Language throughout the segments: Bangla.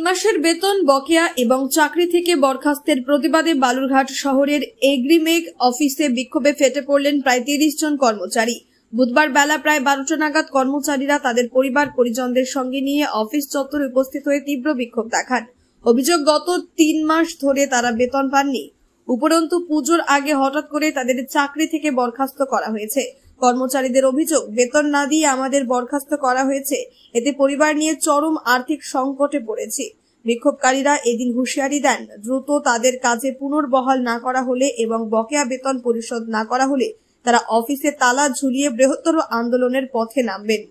মাসের বেতন বকেয়া এবং চাকরি থেকে বরখাস্তের প্রতিবাদে বালুরঘাট শহরের এগ্রিমেগ অফিসে বিক্ষোভে ফেটে পড়লেন প্রায় ৩০ জন কর্মচারী। বুধবার বেলা প্রায় ১২টা নাগাদ কর্মচারীরা তাদের পরিবার পরিজনদের সঙ্গে নিয়ে অফিস চত্বরে উপস্থিত হয়ে তীব্র বিক্ষোভ দেখান। অভিযোগ, গত ৩ মাস ধরে তারা বেতন পাননি। উপরন্তু পুজোর আগে হঠাৎ করে তাদের চাকরি থেকে বরখাস্ত করা হয়েছে। কর্মচারীদের অভিযোগ, বেতন না দিয়ে আমাদের বরখাস্ত করা হয়েছে, এতে পরিবার নিয়ে চরম আর্থিক সংকটে পড়েছি। বিক্ষোভকারীরা এদিন হুঁশিয়ারি দেন, দ্রুত তাদের কাজে পুনর্বহাল না করা হলে এবং বকেয়া বেতন পরিশোধ না করা হলে তারা অফিসে তালা ঝুলিয়ে বৃহত্তর আন্দোলনের পথে নামবেন।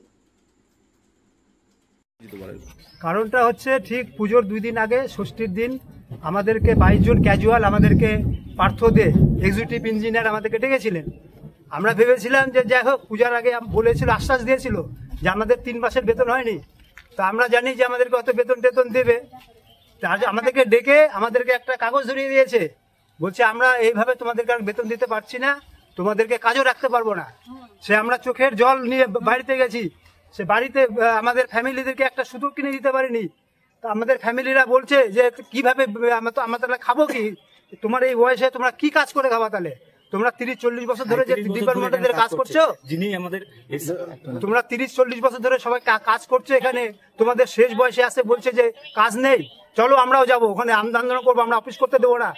কারণটা হচ্ছে, ঠিক পুজোর 2 দিন আগে ষষ্ঠীর দিন আমাদেরকে 22 জন ক্যাজুয়াল আমাদেরকে পার্থ দে এক্সিকিউটিভ ইঞ্জিনিয়ার আমাদেরকে ডেকেছিলেন। আমরা ভেবেছিলাম যে যাই হোক, পূজার আগে বলেছিল, আশ্বাস দিয়েছিল যে আমাদের 3 মাসের বেতন হয়নি, তো আমরা জানি যে আমাদেরকে অত বেতন দেবে। আমাদেরকে ডেকে আমাদেরকে একটা কাগজ ধরিয়ে দিয়েছে, বলছে আমরা এইভাবে তোমাদেরকে আর বেতন দিতে পারছি না, তোমাদেরকে কাজও রাখতে পারবো না। সে আমরা চোখের জল নিয়ে বাড়িতে গেছি, সে বাড়িতে আমাদের ফ্যামিলিদেরকে একটা সুতো কিনে দিতে পারিনি। তা আমাদের ফ্যামিলিরা বলছে যে কিভাবে আমরা তাহলে খাবো কি, তোমার এই বয়সে তোমরা কি কাজ করে খাবা, তাহলে তোমরা 30-40 বছর ধরে যে ডিপার্টমেন্টের কাজ করছো, তোমরা 30-40 বছর ধরে সবাই কাজ করছো এখানে, তোমাদের শেষ বয়সে আসে বলছে যে কাজ নেই, চলো আমরাও যাবো ওখানে আন্দোলন করবো, আমরা অফিস করতে দেবো না,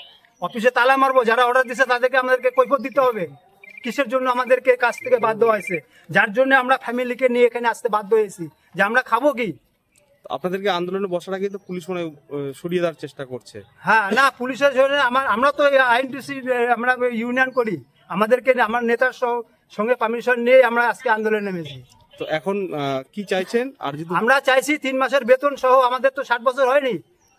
অফিসে তালা মারবো, যারা অর্ডার দিচ্ছে তাদেরকে আমাদেরকে কৈফিয়ত দিতে হবে। কিসের জন্য আমাদেরকে কাজ থেকে বাধ্য হয়েছে, যার জন্য আমরা ফ্যামিলিকে নিয়ে এখানে আসতে বাধ্য হয়েছি, যে আমরা খাবো কি। আপনাদেরকে আন্দোলনে বসার আগে তো পুলিশ মনে সরিয়ে দেওয়ার চেষ্টা করছে। হ্যাঁ, না, পুলিশের জন্য আমরা তো আইএনটিসি আমরা ইউনিয়ন করি, আমাদেরকে আমার নেতার সঙ্গে পারমিশন নিয়ে আমরা আজকে আন্দোলনে নেমেছি। তো এখন কি চাইছেন? আর যদি আমরা চাইছি 3 মাসের বেতন সহ, আমাদের তো 60 বছর হয়নি,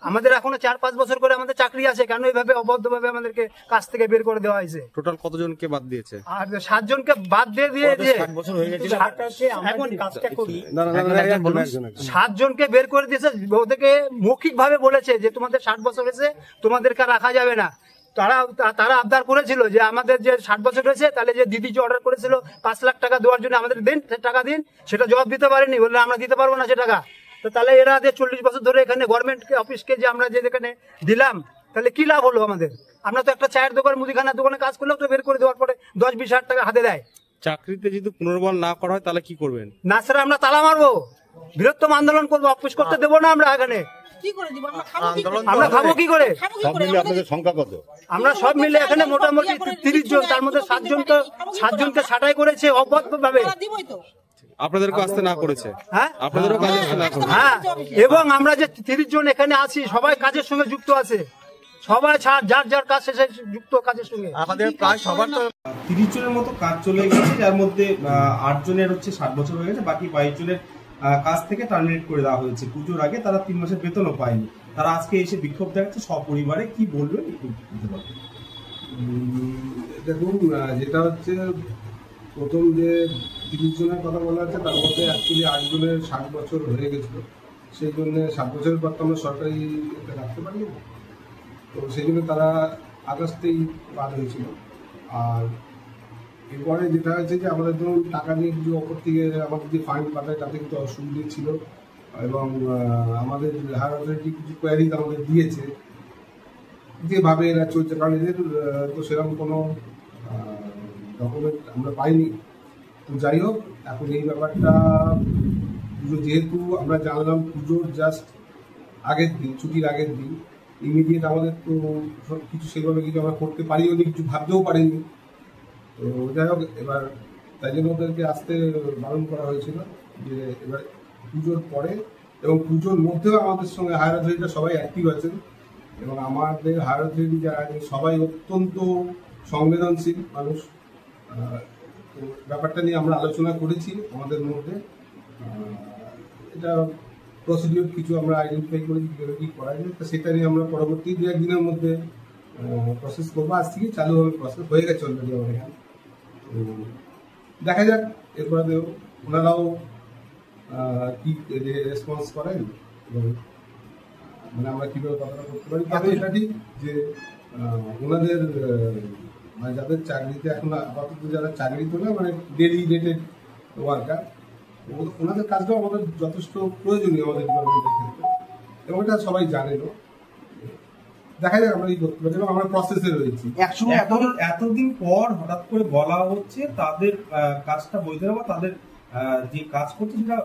আমাদের এখনো 4-5 বছর করে আমাদের চাকরি আছে, কেন এইভাবে অবৈধভাবে আমাদেরকে কাজ থেকে বের করে দেওয়া হয়েছে? টোটাল কতজনকে বাদ দিয়েছে? আর 7 জনকে বাদ দিয়ে 7 জনকে বের করে দিয়েছে। ওদেরকে মৌখিক ভাবে বলেছে যে তোমাদের 60 বছর হয়েছে, তোমাদেরকে রাখা যাবে না। তারা আবদার করেছিল যে আমাদের যে 60 বছর হয়েছে, তাহলে যে দিদি যে অর্ডার করেছিল 5 লাখ টাকা দেওয়ার জন্য আমাদের দিন, টাকা দিন, সেটা জবাব দিতে পারেনি, বললে আমরা দিতে পারবো না সে টাকা। তো তাহলে এরা যে 40 বছর ধরে এখানে গভর্নমেন্ট অফিসকে যে আমরা যে এখানে দিলাম, তাহলে কি লাভ হলো আমাদের? আমরা তো একটা চায়ের দোকান, মুদিখানার দোকানে কাজ করলেও তো বের করে দেওয়ার পরে 10-20 হাজার টাকা হাতে দেয়। চাকরিতে যদি পুনর্বহাল না করা হয় তাহলে কি করবেন? না স্যার, আমরা তালা মারবো, বৃহত্তম আন্দোলন করবো, অফিস করতে দেবো না আমরা এখানে। আমরা খাবো কি করে? সংখ্যা কত? আমরা সব মিলে এখানে মোটামুটি 30 জন, তার মধ্যে 7 জনকে ছাঁটাই করেছে অবৈধ ভাবে। আপনাদেরকে আসতে না করেছে? হ্যাঁ, আপনাদেরও কাজে আসতে না করেছে। হ্যাঁ, এবং আমরা যে 30 জন এখানে আছি, সবাই কাজের সঙ্গে যুক্ত আছে, সবাই যার কাজ শেষে যুক্ত কাজের সঙ্গে। আমাদের প্রায় সবার তো 30 জনের মতো কাজ চলে গেছে, যার মধ্যে 8 জনের হচ্ছে 60 বছর হয়ে গেছে, বাকি 22 জনের কাজ থেকে টার্মিনেট করে দেওয়া হয়েছে পুজোর আগে। তারা 3 মাসের বেতনও পায়নি। তারা আজকে এসে বিক্ষোভ দেখাচ্ছে সপরিবারে। কি বলবেন একটু বলতে পারবেন? দেখুন, যেটা হচ্ছে, প্রথম যে 30 জনের কথা বলা হচ্ছে, তার মধ্যে অ্যাকচুয়ালি 8 জনের 60 বছর হয়ে গেছিল, সেই জন্য 7 বছরের পর তো আমরা সরকারি রাখতে পারি না, তো সেই জন্য তারা আগস্টেই বাদ হয়েছিল। আর এরপরে যেটা হচ্ছে যে আমাদের ধরুন টাকা নিয়ে কিছু অপর থেকে আমাদের যে ফাইন পাঠায় তাতে কিন্তু অসুবিধে ছিল, এবং আমাদের হায়ার অথরিটি কিছু কোয়ারিজ আমাদের দিয়েছে যেভাবে এরা চলছে, কারণ এদের তো সেরকম কোনো ডকুমেন্ট আমরা পাইনি। তো যাই হোক, এখন এই ব্যাপারটা পুজো, যেহেতু আমরা জানলাম পুজোর জাস্ট আগের দিন, ছুটির আগের দিন, ইমিডিয়েট আমাদের তো কিছু সেভাবে কিছু আমরা করতে পারিও নি, কিছু ভাবতেও পারিনি। তো যাই হোক, এবার তাই জন্য ওদেরকে আসতে বারণ করা হয়েছিল যে এবার পুজোর পরে এবং পুজোর মধ্যেও আমাদের সঙ্গে হায়ার অথরিটিরা সবাই অ্যাক্টিভ আছেন, এবং আমাদের হায়ার অথরিটি যারা সবাই অত্যন্ত সংবেদনশীল মানুষ। তো ব্যাপারটা নিয়ে আমরা আলোচনা করেছি আমাদের মধ্যে, এটা প্রসিডিওর কিছু আমরা আইডেন্টিফাই করেছি কীভাবে কী করা যায়, তো সেটা নিয়ে আমরা পরবর্তী 2-1 দিনের মধ্যে প্রসেস করবো। আজ থেকে চালু হবে, প্রসেস হয়ে গেছে অলরেডি আমার এখানে। তো দেখা যাক এরপরে ওনারাও কি রেসপন্স করেন এবং মানে আমরা কীভাবে কথাটা করতে পারি। তবে এটা ঠিক যে ওনাদের মানে যাদের চাকরিতে এখন আপাতত যারা চাকরিতে না, মানে ডেলি রেটেড ওয়ার্কার, ওনাদের কাজটাও আমাদের যথেষ্ট প্রয়োজনীয় আমাদের ডিপার্টমেন্টের ক্ষেত্রে। এবং এটা সবাই জানেন। দেখা যাক আমরা কি করতে পারি, আমরা প্রসেসে রয়েছি। একসঙ্গে এতদিন পর হঠাৎ করে বলা হচ্ছে তাদের কাজটা বৈধ বা তাদের যে কাজ করছে সেটা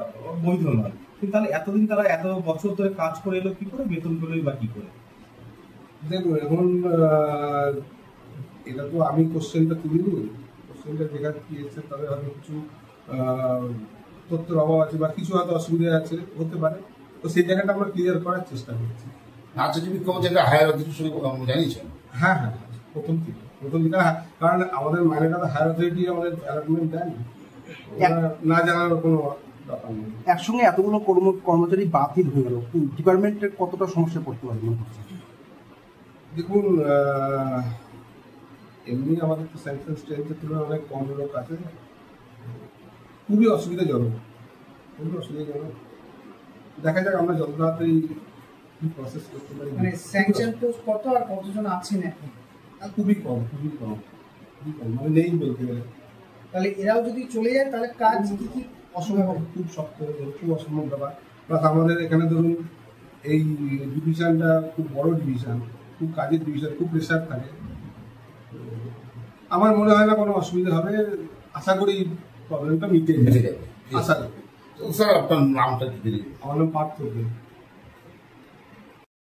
বৈধ নয়, কিন্তু তাহলে এতদিন তারা এত বছর ধরে কাজ করে এলো কি করে, বেতন পেলো বা কি করে? দেখুন এখন এটা তো আমি কোশ্চেনটা তুলিনি, কোশ্চেনটা যেখানে কি এসছে তাদের হয়তো কিছু তথ্যের অভাব আছে বা কিছু হয়তো অসুবিধা আছে, হতে পারে। তো সেই জায়গাটা আমরা ক্লিয়ার করার চেষ্টা করছি। আচ্ছা, যদি কোনো জায়গায় হায়ার অথরিটির সঙ্গে জানিয়েছেন? হ্যাঁ, প্রথম থেকে কারণ আমাদের মাইনেটা তো হায়ার অথরিটি আমাদের অ্যালটমেন্ট দেন, না জানার কোনো ব্যাপার নেই। একসঙ্গে এতগুলো কর্মচারী বাতিল হয়ে গেল, ডিপার্টমেন্টের কতটা সমস্যা পড়তে পারে মনে হচ্ছে? দেখুন, এমনি আমাদের তো স্যাংশন স্ট্রেংথের তুলনায় অনেক কম লোক আছে, খুবই অসুবিধাজনক। দেখা যাক আমরা যত তাড়াতাড়ি প্রসেস করতে পারি। মানে স্যাংশন পোস্ট কত আর কতজন আছেন এখন? খুবই কম, মানে নেই বলতে গেলে। তাহলে এরাও যদি চলে যায় তাহলে কাজ কি কি অসম্ভব, খুব শক্ত, খুব অসম্ভব ব্যাপার। প্লাস আমাদের এখানে ধরুন এই ডিভিশনটা খুব বড় ডিভিশন, খুব কাজের ডিভিশন, খুব প্রেশার থাকে। আমার মনে হয় না কোনো অসুবিধা হবে, আশা করি প্রবলেমটা মিটে যাবে, আশা করি। স্যার, আপনার নামটা কি? আমার নাম পার্থ।